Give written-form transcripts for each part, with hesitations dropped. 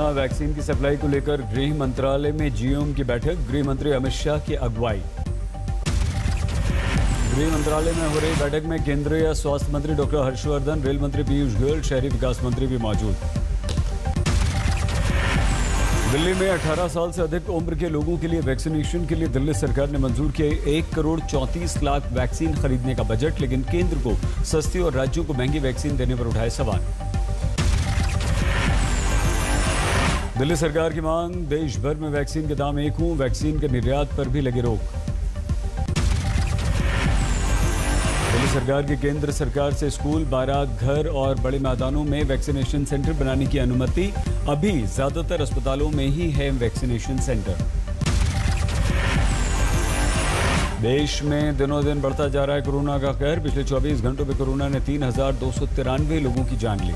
Corona vaccine की supply को लेकर गृह मंत्रालय में जीओएम की बैठक, गृह मंत्री अमित शाह की अगुवाई। गृह मंत्रालय में हो रही बैठक में केंद्रीय स्वास्थ्य मंत्री डॉक्टर हर्षवर्धन, रेल मंत्री पीयूष गोयल, शहरी विकास मंत्री भी मौजूद। दिल्ली में 18 साल से अधिक उम्र के लोगों के लिए वैक्सीनेशन के लिए दिल्ली सरकार ने मंजूर किया 1,34,00,000 वैक्सीन खरीदने का बजट, लेकिन केंद्र को सस्ती और राज्यों को महंगी वैक्सीन देने पर उठाए सवाल। दिल्ली सरकार की मांग, देश भर में वैक्सीन के दाम एक हों, वैक्सीन के निर्यात पर भी लगे रोक। दिल्ली सरकार की केंद्र सरकार से स्कूल, बारात घर और बड़े मैदानों में वैक्सीनेशन सेंटर बनाने की अनुमति। अभी ज्यादातर अस्पतालों में ही है वैक्सीनेशन सेंटर। देश में दिनों दिन बढ़ता जा रहा है कोरोना का कहर। पिछले 24 घंटों में कोरोना ने 3,293 लोगों की जान ली।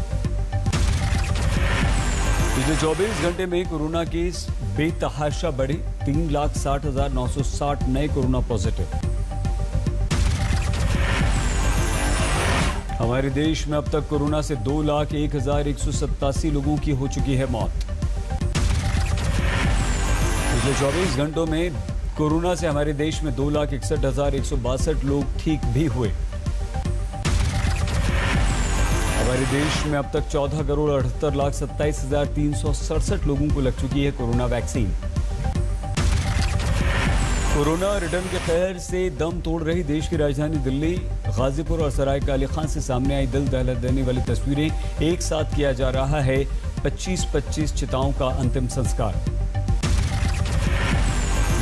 पिछले 24 घंटे में कोरोना केस बेतहाशा बढ़े, 3,60,960 नए कोरोना पॉजिटिव। हमारे देश में अब तक कोरोना से 2,01,187 लोगों की हो चुकी है मौत। पिछले 24 घंटों में कोरोना से हमारे देश में 2,61,162 लोग ठीक भी हुए। हमारे देश में अब तक 14,78,27,367 लोगों को लग चुकी है कोरोना वैक्सीन। कोरोना रिटर्न के कहर से दम तोड़ रही देश की राजधानी दिल्ली, गाजीपुर और सरायकाले खान से सामने आई दिल दहला देने वाली तस्वीरें। एक साथ किया जा रहा है 25-25 चिताओं का अंतिम संस्कार।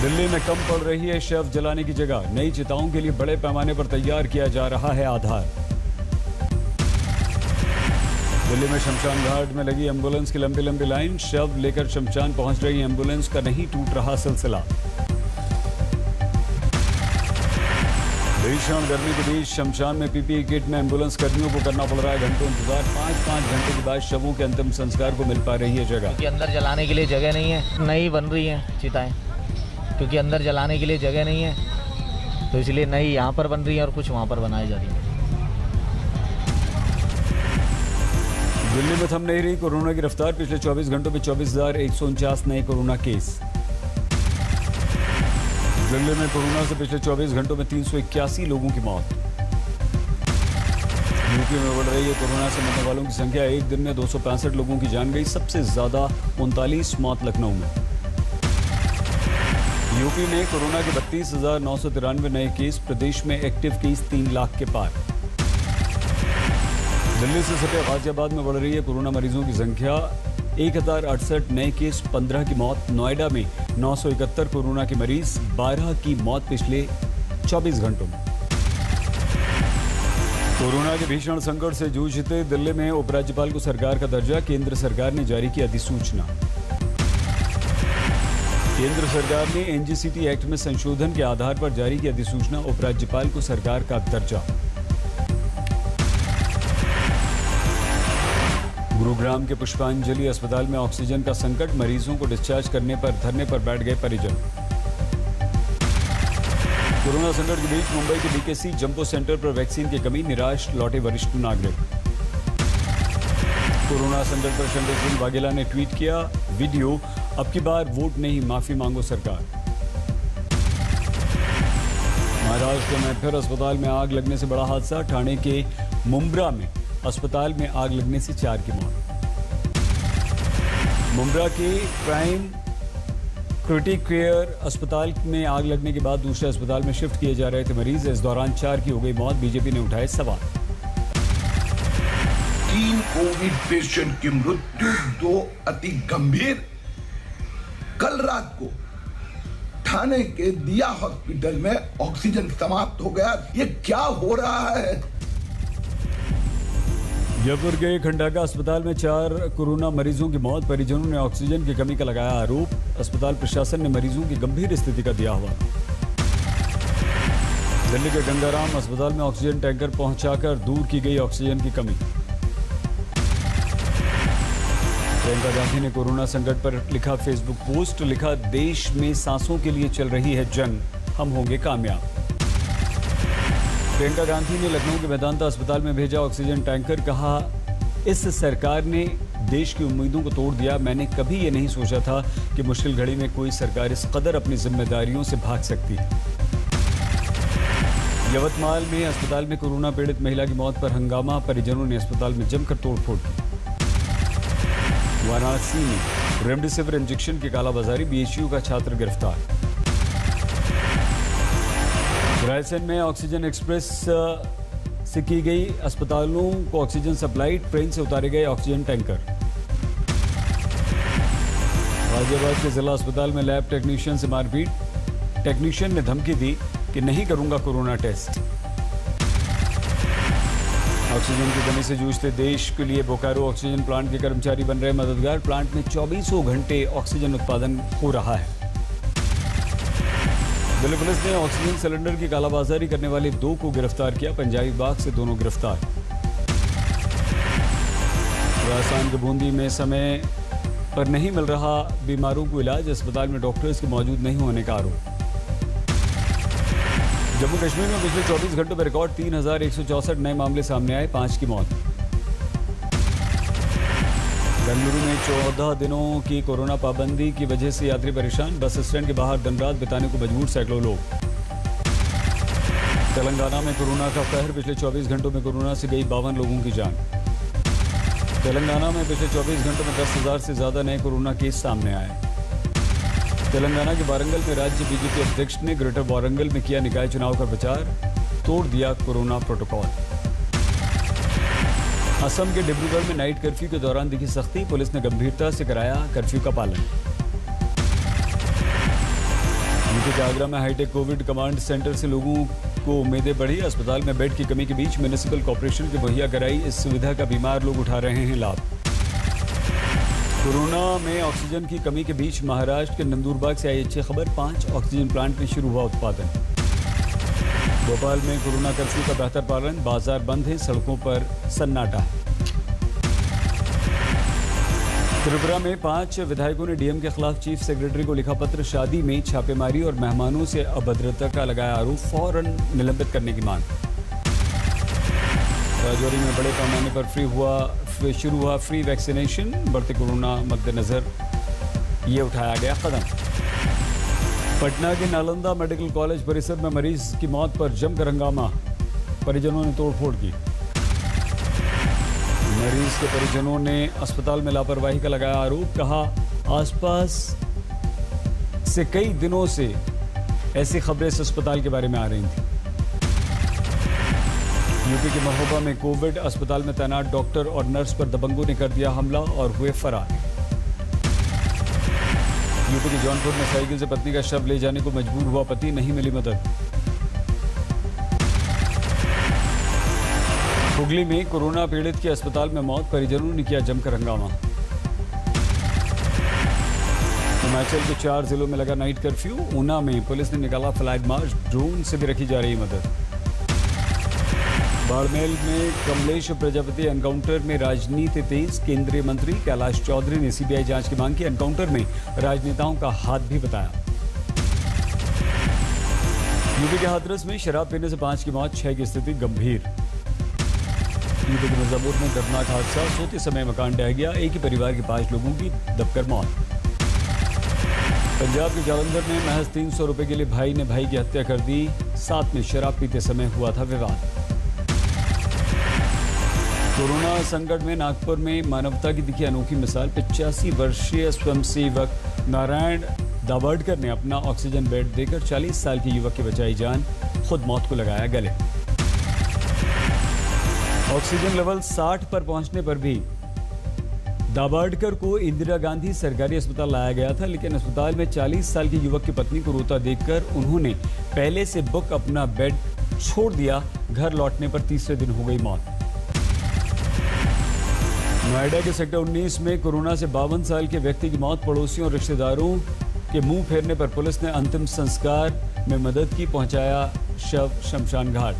दिल्ली में कम पड़ रही है शव जलाने की जगह, नई चिताओं के लिए बड़े पैमाने पर तैयार किया जा रहा है आधार। दिल्ली में शमशान घाट में लगी एम्बुलेंस की लंबी लंबी लाइन, शव लेकर शमशान पहुंच रही एम्बुलेंस का नहीं टूट रहा सिलसिला। भीषण गर्मी के बीच शमशान में पीपीई किट में एम्बुलेंस कर्मियों को करना पड़ रहा है घंटों इंतजार। 5-5 घंटे के बाद शवों के अंतिम संस्कार को मिल पा रही है जगह। क्योंकि अंदर जलाने के लिए जगह नहीं है, नई बन रही है चिताएं, क्योंकि अंदर जलाने के लिए जगह नहीं है, तो इसलिए नई यहाँ पर बन रही है और कुछ वहाँ पर बनाई जा रही है। दिल्ली में थम नहीं रही कोरोना की रफ्तार। पिछले 24 घंटों में 24,149 नए कोरोना केस। दिल्ली में कोरोना से पिछले 24 घंटों में 381 लोगों की मौत। यूपी में बढ़ रही है कोरोना से मरने वालों की संख्या, एक दिन में 265 लोगों की जान गई। सबसे ज्यादा 39 मौत लखनऊ में। यूपी में कोरोना के 32,993 नए केस, प्रदेश में एक्टिव केस 3 लाख के पार। दिल्ली से सटे गाजियाबाद में बढ़ रही है कोरोना मरीजों की संख्या, 1,068 नए केस, 15 की मौत। नोएडा में 971 कोरोना के मरीज, 12 की मौत पिछले 24 घंटों में। कोरोना के भीषण संकट से जूझते दिल्ली में उपराज्यपाल को सरकार का दर्जा, केंद्र सरकार ने जारी की अधिसूचना। केंद्र सरकार ने एनजीसीटी एक्ट में संशोधन के आधार पर जारी की अधिसूचना, उपराज्यपाल को सरकार का दर्जा। गुरुग्राम के पुष्पांजलि अस्पताल में ऑक्सीजन का संकट, मरीजों को डिस्चार्ज करने पर धरने पर बैठ गए परिजन। कोरोना संकट के बीच मुंबई के बीकेसी जंबो सेंटर पर वैक्सीन की कमी, निराश लौटे वरिष्ठ नागरिक। कोरोना संकट पर शंकर सिंह वाघेला ने ट्वीट किया वीडियो, अब की बार वोट नहीं, माफी मांगो सरकार। महाराष्ट्र में फिर अस्पताल में आग लगने से बड़ा हादसा, ठाणे के मुंब्रा में अस्पताल में आग लगने से 4 की मौत। मुंब्रा के प्राइम क्रिटिक केयर अस्पताल में आग लगने के बाद दूसरे अस्पताल में शिफ्ट किए जा रहे थे मरीज, इस दौरान 4 की हो गई मौत। बीजेपी ने उठाए सवाल। 3 कोविड पेशेंट की मृत्यु, 2 अति गंभीर। कल रात को ठाणे के दिया हॉस्पिटल में ऑक्सीजन समाप्त हो गया। ये क्या हो रहा है? जयपुर के खंडाका अस्पताल में 4 कोरोना मरीजों की मौत, परिजनों ने ऑक्सीजन की कमी का लगाया आरोप। अस्पताल प्रशासन ने मरीजों की गंभीर स्थिति का दिया हवाला। दिल्ली के गंगाराम अस्पताल में ऑक्सीजन टैंकर पहुंचाकर दूर की गई ऑक्सीजन की कमी। प्रियंका गांधी ने कोरोना संकट पर लिखा फेसबुक पोस्ट, लिखा देश में सांसों के लिए चल रही है जंग, हम होंगे कामयाब। प्रियंका गांधी ने लखनऊ के वेदांता अस्पताल में भेजा ऑक्सीजन टैंकर, कहा इस सरकार ने देश की उम्मीदों को तोड़ दिया। मैंने कभी ये नहीं सोचा था कि मुश्किल घड़ी में कोई सरकार इस कदर अपनी जिम्मेदारियों से भाग सकती है। यवतमाल में अस्पताल में कोरोना पीड़ित महिला की मौत पर हंगामा, परिजनों ने अस्पताल में जमकर तोड़फोड़ की। वाराणसी में रेमडेसिविर इंजेक्शन की कालाबाजारी, बीएचयू का छात्र गिरफ्तार। रायसेन में ऑक्सीजन एक्सप्रेस से की गई अस्पतालों को ऑक्सीजन सप्लाई, ट्रेन से उतारे गए ऑक्सीजन टैंकर। गाजियाबाद के जिला अस्पताल में लैब टेक्नीशियन से मारपीट, टेक्नीशियन ने धमकी दी कि नहीं करूंगा कोरोना टेस्ट। ऑक्सीजन की कमी से जूझते देश के लिए बोकारो ऑक्सीजन प्लांट के कर्मचारी बन रहे मददगार। प्लांट में 24 घंटे ऑक्सीजन उत्पादन हो रहा है। दिल्ली पुलिस ने ऑक्सीजन सिलेंडर की कालाबाजारी करने वाले 2 को गिरफ्तार किया। पंजाबी बाग से दोनों गिरफ्तार। राजस्थान के बूंदी में समय पर नहीं मिल रहा बीमारों को इलाज, अस्पताल में डॉक्टर्स के मौजूद नहीं होने का आरोप। जम्मू कश्मीर में पिछले 24 घंटों में रिकॉर्ड 3164 नए मामले सामने आए, 5 की मौत। बेंगलुरु में 14 दिनों की कोरोना पाबंदी की वजह से यात्री परेशान, बस स्टैंड के बाहर दिन रात बिताने को मजबूर सैकड़ों लोग। तेलंगाना में कोरोना का कहर, पिछले 24 घंटों में कोरोना से गई 52 लोगों की जान। तेलंगाना में पिछले 24 घंटों में 10,000 से ज्यादा नए कोरोना केस सामने आए। तेलंगाना के वारंगल में राज्य बीजेपी अध्यक्ष ने ग्रेटर वारंगल में किया निकाय चुनाव का प्रचार, तोड़ दिया कोरोना प्रोटोकॉल। असम के डिब्रूगढ़ में नाइट कर्फ्यू के दौरान दिखी सख्ती, पुलिस ने गंभीरता से कराया कर्फ्यू का पालन। यूपी के आगरा में हाईटेक कोविड कमांड सेंटर से लोगों को उम्मीदें बढ़ी, अस्पताल में बेड की कमी के बीच म्युनिसिपल कॉर्पोरेशन की मुहैया कराई इस सुविधा का बीमार लोग उठा रहे हैं लाभ। कोरोना में ऑक्सीजन की कमी के बीच महाराष्ट्र के नंदुरबार से आई अच्छी खबर, 5 ऑक्सीजन प्लांट में शुरू हुआ उत्पादन। भोपाल में कोरोना कर्फ्यू का बेहतर पालन, बाजार बंद है, सड़कों पर सन्नाटा है। त्रिपुरा में 5 विधायकों ने डीएम के खिलाफ चीफ सेक्रेटरी को लिखा पत्र, शादी में छापेमारी और मेहमानों से अभद्रता का लगाया आरोप, फौरन निलंबित करने की मांग। राजौरी में बड़े पैमाने पर शुरू हुआ फ्री वैक्सीनेशन, बढ़ते कोरोना मद्देनजर ये उठाया गया कदम। पटना के नालंदा मेडिकल कॉलेज परिसर में मरीज की मौत पर जमकर हंगामा, परिजनों ने तोड़फोड़ की। मरीज के परिजनों ने अस्पताल में लापरवाही का लगाया आरोप, कहा आसपास से कई दिनों से ऐसी खबरें इस अस्पताल के बारे में आ रही थी। यूपी के महोबा में कोविड अस्पताल में तैनात डॉक्टर और नर्स पर दबंगों ने कर दिया हमला और हुए फरार। यूपी के जौनपुर में साइकिल से पत्नी का शव ले जाने को मजबूर हुआ पति, नहीं मिली मदद। हुगली में कोरोना पीड़ित की अस्पताल में मौत, परिजनों ने किया जमकर हंगामा। हिमाचल के 4 जिलों में लगा नाइट कर्फ्यू, ऊना में पुलिस ने निकाला फ्लैग मार्च, ड्रोन से भी रखी जा रही मदद। बाड़मेर में कमलेश प्रजापति एनकाउंटर में राजनीति तेज, केंद्रीय मंत्री कैलाश चौधरी ने सीबीआई जांच की मांग की, एनकाउंटर में राजनेताओं का हाथ भी बताया। यूपी के हाथरस में शराब पीने से 5 की मौत, 6 की स्थिति गंभीर। यूपी के मिर्जापुर में दर्दनाक हादसा, सोते समय मकान ढह गया, एक ही परिवार के 5 लोगों की दबकर मौत। पंजाब के जालंधर में महज 300 रुपए के लिए भाई ने भाई की हत्या कर दी, साथ में शराब पीते समय हुआ था विवाद। कोरोना संकट में नागपुर में मानवता की दिखी अनोखी मिसाल, 85 वर्षीय स्वयंसेवक नारायण दाभड़कर ने अपना ऑक्सीजन बेड देकर 40 साल के युवक की बचाई जान, खुद मौत को लगाया गले। ऑक्सीजन लेवल 60 पर पहुंचने पर भी दाभड़कर को इंदिरा गांधी सरकारी अस्पताल लाया गया था, लेकिन अस्पताल में 40 साल के युवक की पत्नी को रोता देखकर उन्होंने पहले से बुक अपना बेड छोड़ दिया। घर लौटने पर तीसरे दिन हो गई मौत। नोएडा के सेक्टर 19 में कोरोना से 52 साल के व्यक्ति की मौत, पड़ोसियों और रिश्तेदारों के मुंह फेरने पर पुलिस ने अंतिम संस्कार में मदद की, पहुंचाया शव शमशान घाट।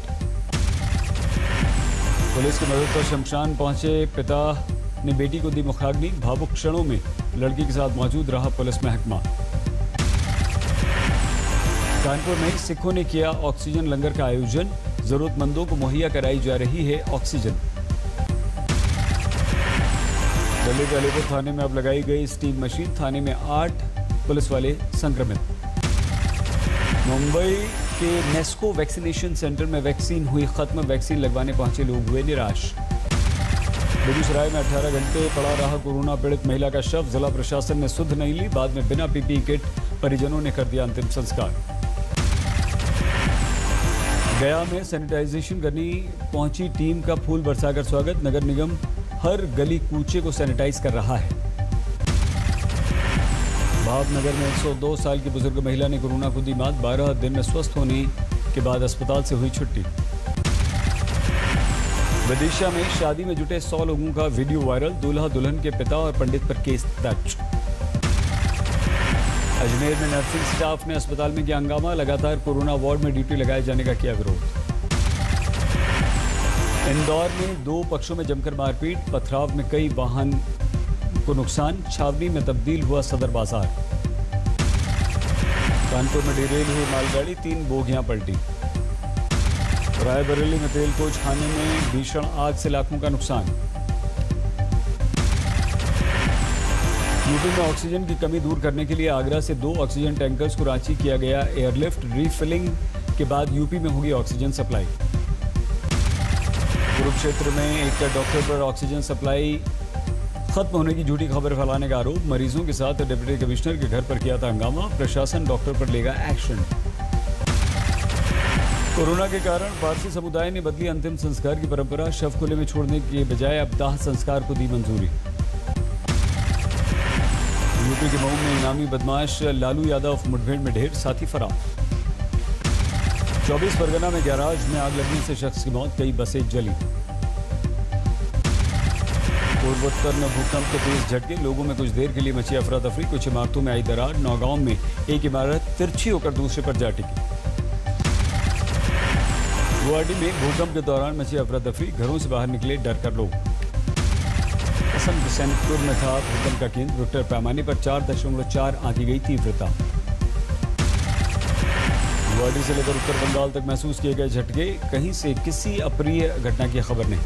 पुलिस की मदद पर शमशान पहुंचे पिता ने बेटी को दी मुखाग्नि, भावुक क्षणों में लड़की के साथ मौजूद रहा पुलिस महकमा। कानपुर में सिखों ने किया ऑक्सीजन लंगर का आयोजन, जरूरतमंदों को मुहैया कराई जा रही है ऑक्सीजन। दिल्ली के अलीपुर थाने में अब लगाई गई स्टीम मशीन, थाने में 8 पुलिस वाले संक्रमित। मुंबई के नेस्को वैक्सीनेशन सेंटर में वैक्सीन हुई खत्म, वैक्सीन लगवाने पहुंचे लोग हुए निराश। बेगूसराय में 18 घंटे पड़ा रहा कोरोना पीड़ित महिला का शव, जिला प्रशासन ने सुध नहीं ली, बाद में बिना पीपीई किट परिजनों ने कर दिया अंतिम संस्कार। गया में सैनिटाइजेशन करनी पहुंची टीम का फूल बरसाकर स्वागत, नगर निगम हर गली कूचे को सैनिटाइज कर रहा है। भावनगर में 102 साल की बुजुर्ग महिला ने कोरोना को दी मात, 12 दिन में स्वस्थ होने के बाद अस्पताल से हुई छुट्टी। विदिशा में शादी में जुटे 100 लोगों का वीडियो वायरल, दूल्हा दुल्हन के पिता और पंडित पर केस दर्ज। अजमेर में नर्सिंग स्टाफ ने अस्पताल में किया हंगामा, लगातार कोरोना वार्ड में ड्यूटी लगाए जाने का किया विरोध। इंदौर में 2 पक्षों में जमकर मारपीट, पथराव में कई वाहन को नुकसान, छावनी में तब्दील हुआ सदर बाजार। कानपुर में डिरेल हुई मालगाड़ी, 3 बोगियां पलटी। रायबरेली में तेल कोच खाने में भीषण आग से लाखों का नुकसान। यूपी में ऑक्सीजन की कमी दूर करने के लिए आगरा से 2 ऑक्सीजन टैंकर्स को रांची किया गया एयरलिफ्ट, रीफिलिंग के बाद यूपी में होगी ऑक्सीजन सप्लाई। कुरुक्षेत्र में एक डॉक्टर पर ऑक्सीजन सप्लाई खत्म होने की झूठी खबर फैलाने का आरोप, मरीजों के साथ डिप्टी कमिश्नर के घर पर किया था हंगामा, प्रशासन डॉक्टर पर लेगा एक्शन। कोरोना के कारण पारसी समुदाय ने बदली अंतिम संस्कार की परंपरा, शव खुले में छोड़ने के बजाय अब दाह संस्कार को दी मंजूरी। यूपी के मऊ में इनामी बदमाश लालू यादव मुठभेड़ में ढेर, साथी फरार। 24 परगना में गैराज में आग लगने से शख्स की मौत, कई बसें जली। पूर्वोत्तर में भूकंप के तेज झटके, लोगों में कुछ देर के लिए मची अफरा तफरी, कुछ इमारतों में आई दरार। नौगांव में एक इमारत तिरछी होकर दूसरे पर जा टिकी। गुवाहाटी में भूकंप के दौरान मची अफरा तफरी, घरों से बाहर निकले डर कर लोग। असम के सैनिकपुर में था भूकंप का केंद्र, रिक्टर पैमाने पर 4.4 आंकी गई तीव्रता। गुवाहाटी से लेकर उत्तर बंगाल तक महसूस किए गए झटके, कहीं से किसी अप्रिय घटना की खबर नहीं।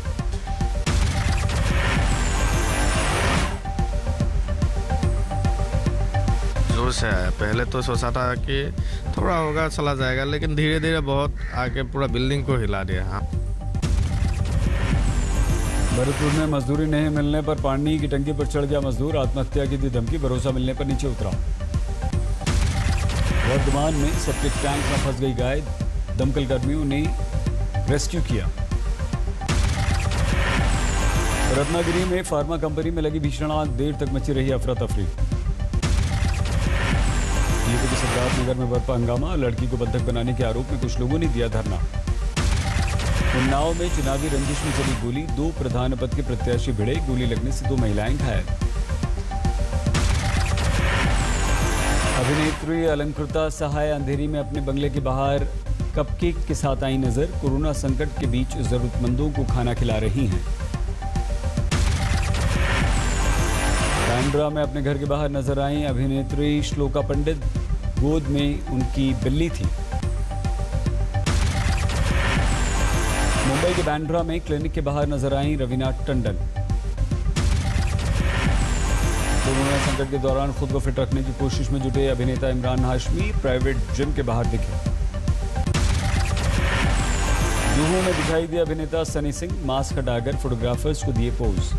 जोर से आया, पहले तो सोचा था कि थोड़ा होगा चला जाएगा, लेकिन धीरे धीरे बहुत आके पूरा बिल्डिंग को हिला दिया। हाँ, भरतपुर में मजदूरी नहीं मिलने पर पानी की टंकी पर चढ़ गया मजदूर, आत्महत्या की दी धमकी, भरोसा मिलने पर नीचे उतरा। वर्धमान में सेप्टिक टैंक में फंस गई गाय, दमकल कर्मियों ने रेस्क्यू किया। रत्नागिरी में फार्मा कंपनी में लगी भीषण आग, देर तक मची रही अफरा तफरी। यूपी के सिद्धार्थनगर में बरपा हंगामा, लड़की को बंधक बनाने के आरोप में कुछ लोगों ने दिया धरना। उन्नाव में चुनावी रंजिश में चली गोली, 2 प्रधान पद के प्रत्याशी भिड़े, गोली लगने से 2 महिलाएं घायल। अभिनेत्री अलंकृता सहाय अंधेरी में अपने बंगले के बाहर कपकेक के साथ आई नजर, कोरोना संकट के बीच जरूरतमंदों को खाना खिला रही हैं। बैंड्रा में अपने घर के बाहर नजर आई अभिनेत्री श्लोका पंडित, गोद में उनकी बिल्ली थी। मुंबई के बैंड्रा में क्लिनिक के बाहर नजर आई रवीना टंडन। कोरोना संकट के दौरान खुद को फिट रखने की कोशिश में जुटे अभिनेता इमरान हाशमी प्राइवेट जिम के बाहर दिखे। जुहू में दिखाई दिए अभिनेता सनी सिंह, मास्क हटाकर फोटोग्राफर्स को दिए पोज।